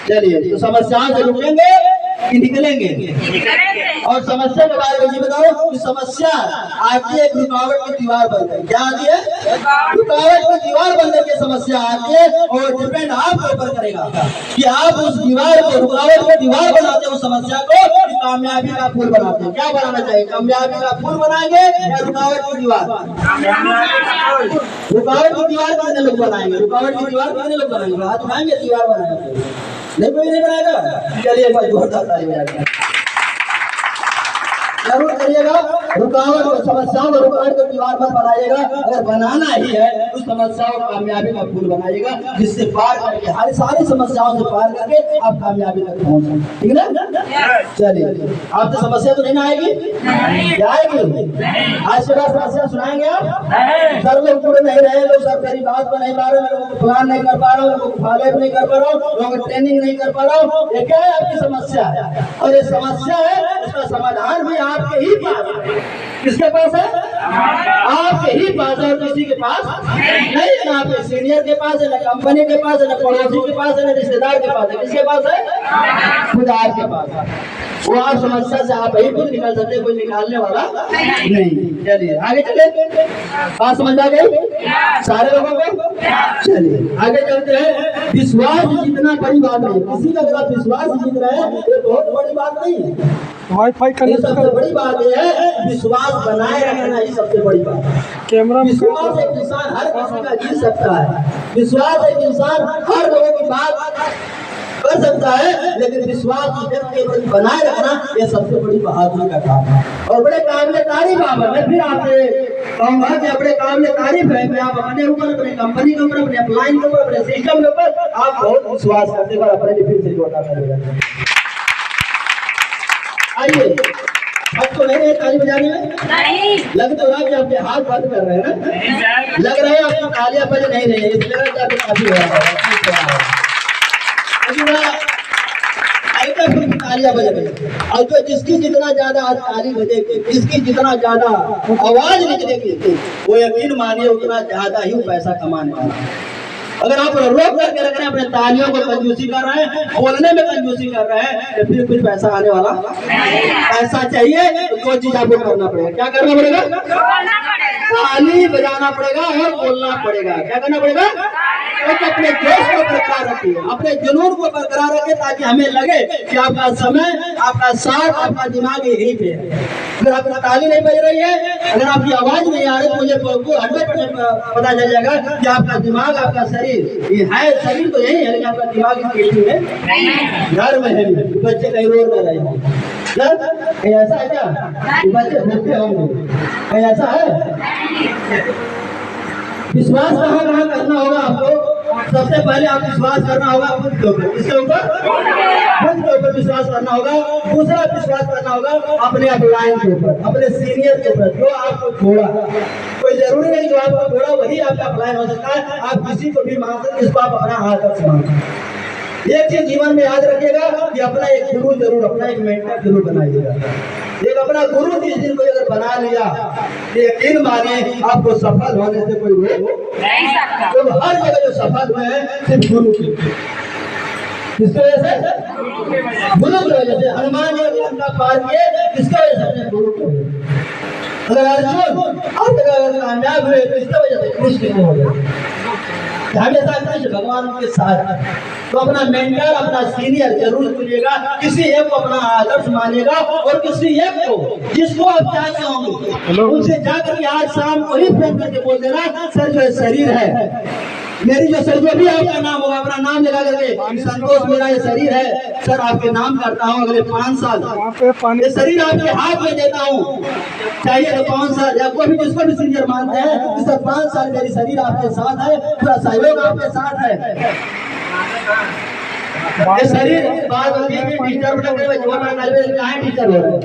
Speaker 1: चलिए, तो समस्याओं से रुकेंगे कि निकलेंगे, और समस्या के बारे में ये बताओ कि समस्या आती है रुकावट की दीवार बन गई, क्या आती है, रुकावट की दीवार बनने की समस्या आती है, और डिपेंड आपके ऊपर करेगा कि आप उस दीवार को, रुकावट की दीवार बनाते हैं, उस समस्या को कामयाबी का फूल बनाते हैं। क्या बनाना चाहिए, कामयाबी का फूल बनाएंगे या रुकावट की दीवार, रुकावट की दीवार कितने लोग बनाएंगे, रुकावट की दीवार कितने लोग बनाएंगे, हाथ उठाएंगे, दीवार बनाएंगे, नहीं कोई नहीं बनाएगा। चलिए एक बार जोरदार तालियां जरूर करिएगा। रुकावट और समस्याओं और रुकावट को दीवार पर बनाइएगा, अगर बनाना ही है तो समस्याओं को कामयाबी का फूल बनाइएगा, जिससे पार करके हर सारी समस्याओं से पार करके आप कामयाबी तक पहुंच जाए, ठीक है ना। चलिए, आपसे समस्या तो नहीं ना आएगी, क्या आएगी, आज के बाद समस्या सुनाएंगे आप, सर लोग पूरे नहीं रहे, लोग सब मेरी बात पर नहीं पा रहे, लोगों को प्लान नहीं कर पा रहा हूँ, लोगों को फॉलो नहीं कर पा रहा हूँ, लोगों को ट्रेनिंग नहीं कर पा रहा हूँ, ये क्या है, आपकी समस्या है, और ये समस्या है उसका समाधान भी आपके ही पास है। किसके पास है, आपके ही पास है, और किसी के पास नहीं है, ना आपके सीनियर के पास है, ना कंपनी के पास है, ना पड़ोसी के पास है, ना रिश्तेदार के पास है, किसके पास है, खुद आपके पास है। वो आप समस्या से आप ही खुद निकल सकते हैं, कोई निकालने वाला नहीं। चलिए आगे चले, बात समझ आ गई सारे लोगों को। चलिए आगे चलते हैं। विश्वास जितना बड़ी बात नहीं, किसी का अगर आप विश्वास जीत रहे हैं ये बहुत बड़ी बात नहीं है,
Speaker 2: वाईफाई
Speaker 1: सबसे बड़ी बात यह है विश्वास बनाए रखना ही सबसे बड़ी बात है।
Speaker 2: कैमरा
Speaker 1: विश्वास एक इंसान हर किसी का जीत सकता है, विश्वास एक इंसान हर लोगों की बात कर सकता है, लेकिन विश्वास व्यक्ति के प्रति बनाए रखना यह सबसे बड़ी बहादुरी का काम है। और बड़े काबिल तारीफ आप मैं फिर आपसे कहूंगा कि बड़े काबिल तारीफ है कि आप अपने ऊपर, अपने कंपनी के ऊपर, अपने अपलाइन के ऊपर, अपने सिस्टम के ऊपर आप बहुत विश्वास करते हैं और अपने लिए फिर से जोड़ना करेगा। आइए, आपको नहीं है ताली बजाने में? नहीं। लग तो रहा कि आपके हाथ बंद कर रहे हैं ना? लग रहा है आपकी तालियां बज नहीं रही है, इसलिए लग रहा है काफी हो रहा है। तालियां बज रही, और जो जिसकी जितना ज्यादा आज ताली बजेगी, जिसकी जितना ज्यादा आवाज निकलेगी, वो यकीन मानिए उतना ज्यादा ही पैसा कमाने वाला है। अगर आप रोक करके रख रहे हैं, अपने तालियों को कंजूसी कर रहे हैं, बोलने में कंजूसी कर रहे हैं, तो फिर कुछ पैसा आने वाला पैसा चाहिए तो दो चीज आपको करना पड़ेगा। क्या करना पड़ेगा? ताली बजाना पड़ेगा और बोलना पड़ेगा। क्या करना पड़ेगा? तो अपने जोश को बरकरार रखिए, अपने जुनून को बरकरार रखिए, ताकि हमें लगे कि आपका समय, आपका साथ, आपका दिमाग यही पे है। अगर आपकी ताली नहीं बज रही है, अगर आपकी आवाज नहीं आ रही, तो मुझे 100% पता चल जाएगा कि आपका दिमाग, आपका शरीर ये है, शरीर तो यही है, लेकिन आपका दिमाग इस में घर में है, बच्चे कहीं रोड में रहे। ऐसा है क्या? बच्चे भूखे होंगे, ऐसा है? विश्वास कहाँ कहाँ करना होगा आपको? सबसे पहले आप विश्वास करना होगा खुद के ऊपर। किसके ऊपर? खुद के ऊपर विश्वास करना होगा। दूसरा विश्वास करना होगा अपने अपलाइन के ऊपर, अपने सीनियर के ऊपर, जो आपको छोड़ा। कोई जरूरी नहीं जो आपको छोड़ा वही आपका अपलाइन हो सकता है। आप किसी को भी मांग सकते, जिसको आप अपना आदर्श मांगते। एक चीज जीवन में याद रखिएगा कि अपना एक गुरु जरूर, अपना एक मेंटर जरूर बनाइएगा। एक अपना गुरु जिस दिन को अगर बना लिया, यकीन मानिए आपको सफल होने से कोई रोक नहीं सकता। तो हर जगह जो सफल हुए हैं सिर्फ गुरु की, किसकी वजह से? गुरु की वजह से। हनुमान जी लंका पार किए किसकी वजह से? अपने गुरु की वजह से। अगर अर्जुन हर जगह कामयाब हुए किसकी वजह से? कृष्ण की वजह से। हमेशा कृष्ण भगवान के साथ। तो अपना मेंटर, अपना सीनियर जरूर चुनिएगा, किसी एक को अपना आदर्श मानिएगा, और किसी एक को जिसको आप चाहते होंगे उनसे जाकर के आज शाम को ही फोन करके बोल देना, सर जो शरीर है मेरी, जो सर जो भी आपका नाम होगा, अपना नाम लगा करके, संतोष मेरा ये शरीर है सर, आपके नाम करता हूँ अगले 5 साल ये शरीर आपके हाथ में देता हूँ, चाहिए तो 5 साल, या कोई भी जिसको भी सीनियर मानते हैं कि सर 5 साल मेरी शरीर आपके साथ है, पूरा सहयोग आपके साथ है। ये शरीर बात होती है कि टीचर कहाँ टीचर हो रहे हैं,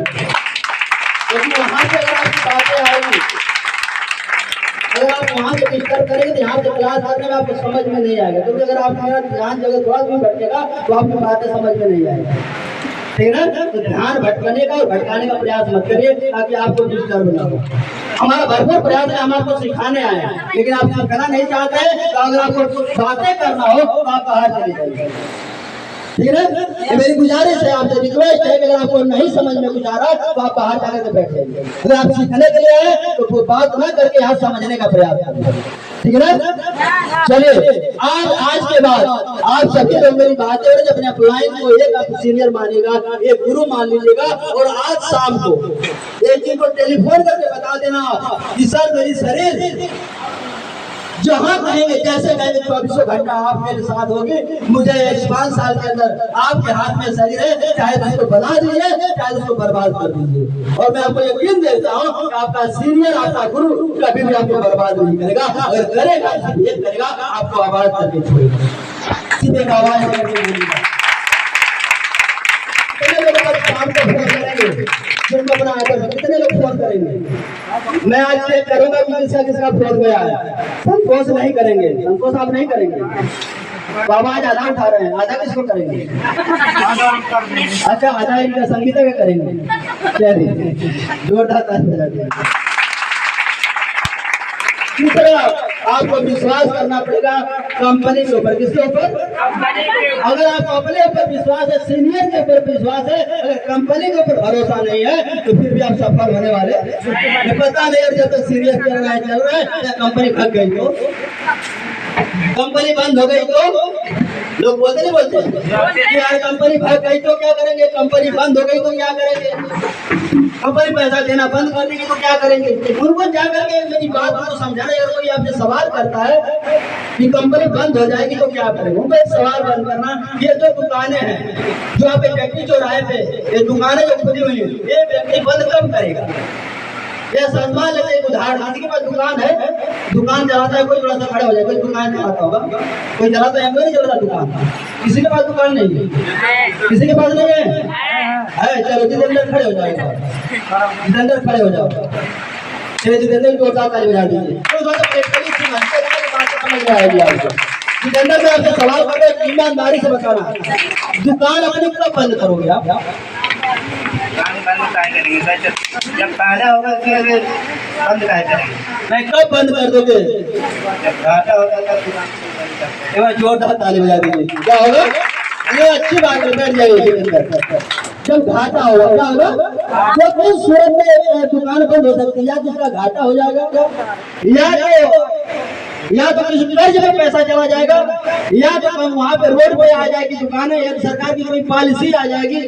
Speaker 1: क्योंकि वहाँ से अगर आपकी बातें आएगी, अगर आप वहाँ से डिस्टर्ब करेंगे तो यहाँ से क्लास करने में आपको समझ में नहीं आएगा, क्योंकि अगर आप मेरा ध्यान जगह थोड़ा भी भटकेगा तो आपकी बातें समझ में नहीं आएगी। ठीक है ना? तो ध्यान भटकने का और भटकाने का प्रयास मत करिए, ताकि आपको डिस्टर्ब ना हो। हमारा भरपूर प्रयास है, हम आपको सिखाने आए हैं, लेकिन आप सिखाना नहीं चाहते, तो अगर आपको बातें करना हो तो आप बाहर चले जाइए। ठीक है? ये मेरी गुजारिश है, आपसे रिक्वेस्ट है कि अगर आपको नहीं समझ में कुछ आ रहा तो आप बाहर जाकर के बैठ जाइए। अगर आप सीखने के लिए आए तो बात ना करके यहाँ समझने का प्रयास करिए। ठीक है ना? चलिए, आज के बाद आप सभी लोग मेरी बातें और अपने अपलाइन को एक आप सीनियर मानिएगा, एक गुरु मान लीजिएगा, और आज शाम को एक चीज को टेलीफोन करके बता देना कि सर मेरी शरीर जहाँ कहेंगे, जैसे कहेंगे 24 घंटा आप मेरे साथ होगी, मुझे 5 साल के अंदर आपके हाथ में शरीर है, चाहे तो उसको बना दीजिए, चाहे उसको बर्बाद कर दीजिए। और मैं आपको यकीन देता हूँ कि आपका सीनियर, आपका गुरु कभी भी आपको बर्बाद नहीं करेगा, अगर करेगा ये करेगा आपको आवाज करके छोड़ेगा, सीधे आवाज करके शाम को फोन करेंगे, जिनको अपना आदर्श, कितने लोग फोन करेंगे? मैं आज चेक करूंगा कि किसका फोन गया है। संतोष नहीं करेंगे, संतोष आप नहीं करेंगे, तो आवाज आधा उठा रहे हैं, आधा किसको करेंगे? अच्छा, आधा इनका संगीता का करेंगे। चलिए, जोरदार ताली बजाते हैं। तीसरा, आपको विश्वास करना पड़ेगा कंपनी के ऊपर। किसके ऊपर? अगर आपको अपने ऊपर विश्वास है, सीनियर के ऊपर विश्वास है, अगर कंपनी के ऊपर भरोसा नहीं है, तो फिर भी आप सफल होने वाले पता नहीं। और जब तक सीनियर चल रहा है, या कंपनी भाग गई तो, कंपनी बंद हो गई तो, लोग बोलते नहीं बोलते यार कंपनी भाग गई तो क्या करेंगे, कंपनी बंद हो गई तो क्या करेंगे? कंपनी पैसा देना बंद कर देगी तो क्या करेंगे? उनको जा करके मेरी बात को समझाना। अगर कोई आपसे सवाल करता है कि कंपनी बंद हो जाएगी तो क्या करेंगे, उनको एक सवाल बंद करना। ये जो दुकानें हैं जो आप व्यक्ति चौराहे पे ये दुकानें जो खुली हुई है, ये व्यक्ति बंद कब करेगा? ये सलमान लेते उदाहरण, किसी के पास दुकान है, दुकान चलाता है, कोई थोड़ा सा खड़ा हो जाए, कोई दुकान चलाता होगा, कोई चलाता है, कोई नहीं चलता दुकान। किसी के पास दुकान नहीं है, किसी के पास नहीं है, चलो जितेंद्र खड़े हो जाएगा, जितेंद्र खड़े हो जाओ, जितेंद्र को ताली बजा दीजिए। जितेंद्र मैं आपसे सवाल कर रहा हूँ, ईमानदारी से बताना, दुकान अपनी कब बंद करोगे आप?
Speaker 3: जब फायदा होगा फिर बंद करेंगे।
Speaker 1: नहीं, कब बंद कर दोगे?
Speaker 3: जब घाटा होगा तब
Speaker 1: एक बार जोरदार ताली बजा दीजिए। क्या होगा? ये अच्छी बात है, बैठ जाइए। जब घाटा होगा क्या होगा? जब कोई सूरत में दुकान बंद हो सकती है, या जिसका घाटा हो जाएगा, या तो किसी कर्ज में पैसा चला जाएगा, या तो वहाँ पे रोड पे आ जाएगी दुकान है, या सरकार की कोई पॉलिसी आ जाएगी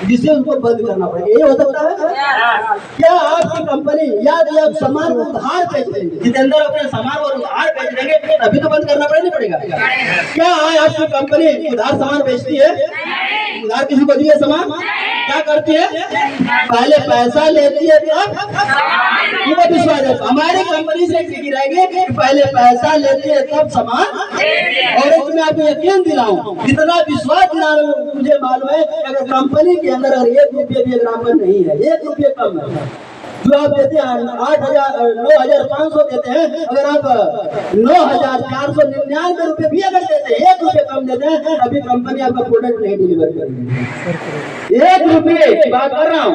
Speaker 1: जिससे उनको बंद करना पड़ेगा। ये हो सकता है क्या? आपकी कंपनी या आप सामान उधार बेच देंगे, जितेंद्र अपने सामान और उधार बेच देंगे, अभी तो बंद करना पड़ेगा। क्या है आपकी कंपनी उधार सामान बेचती है? उधार किसी को दिए सामान क्या करती है? पहले पैसा लेती है तब विश्वास है। हमारी कंपनी से टिकी रहेगी, पहले पैसा लेती है तब सामान। और इसमें आपको यकीन दिलाऊं, जितना विश्वास दिलाना मुझे मालूम है, अगर कंपनी के अंदर अगर 1 रुपये भी अगर नहीं है, 1 रुपये कम है, जो आप देते हैं 9,500 देते हैं, अगर आप 9,499 रुपये भी अगर देते हैं, 1 रुपये कम देते हैं, अभी कंपनी आपका प्रोडक्ट नहीं डिलीवर करेगी। 1 रुपये की बात कर रहा हूँ।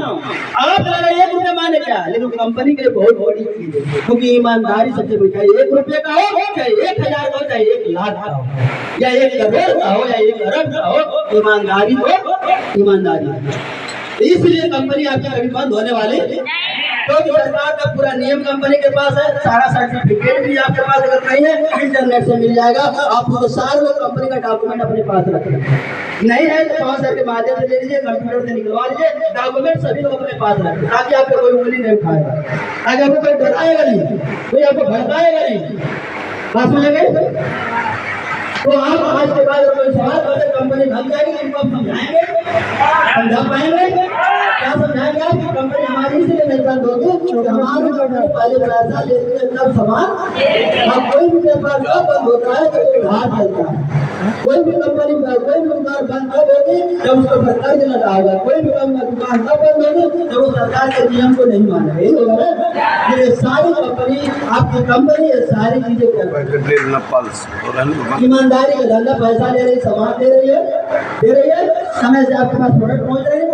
Speaker 1: आप लगा 1 रुपये माने क्या, लेकिन कंपनी के लिए बहुत बड़ी चीज है, क्योंकि ईमानदारी सबसे बड़ी है। 1 रुपये का हो चाहे 1,000 का हो चाहे 1 लाख का हो, या 1 करोड़ का हो या 1 अरब का हो, ईमानदारी तो ईमानदारी। इसलिए कंपनी आपकी कभी बंद होने वाली, क्योंकि सरकार का पूरा नियम कंपनी के पास है, सारा सर्टिफिकेट भी आपके पास अगर नहीं है इंटरनेट से मिल जाएगा। आप तो सारे लोग कंपनी का डॉक्यूमेंट अपने पास रखें, नहीं है तो 5 के माध्यम से ले लीजिए, कंप्यूटर से निकलवा लीजिए, डॉक्यूमेंट सभी लोग अपने पास रखें, ताकि आपको कोई उंगली नहीं उठाएगा, ताकि आपको कोई डराएगा नहीं, कोई आपको भड़काएगा नहीं। बात समझेंगे? तो आप आज के बाद कोई सवाल करते कंपनी भाग जाएगी, इनको आप समझाएंगे, समझा पाएंगे? क्या समझाएंगे आप? कंपनी हमारी इसलिए नहीं बंद होगी, हमारे जो पहले पैसा लेते हैं तब सामान। अब कोई भी व्यापार कब बंद होता है तो उधार चलता है। कोई भी कंपनी कोई भी दुकान बंद कब होगी, जब उसको सरकार देना होगा। कोई भी दुकान कब बंद होगी, जब वो सरकार के नियम को नहीं मानेगा। यही होगा ना। ये सारी कंपनी आपकी कंपनी ये सारी चीजें कर ईमानदारी का धंधा, पैसा ले रही, सामान दे रही है, समय से आपके पास प्रोडक्ट पहुंच रही है।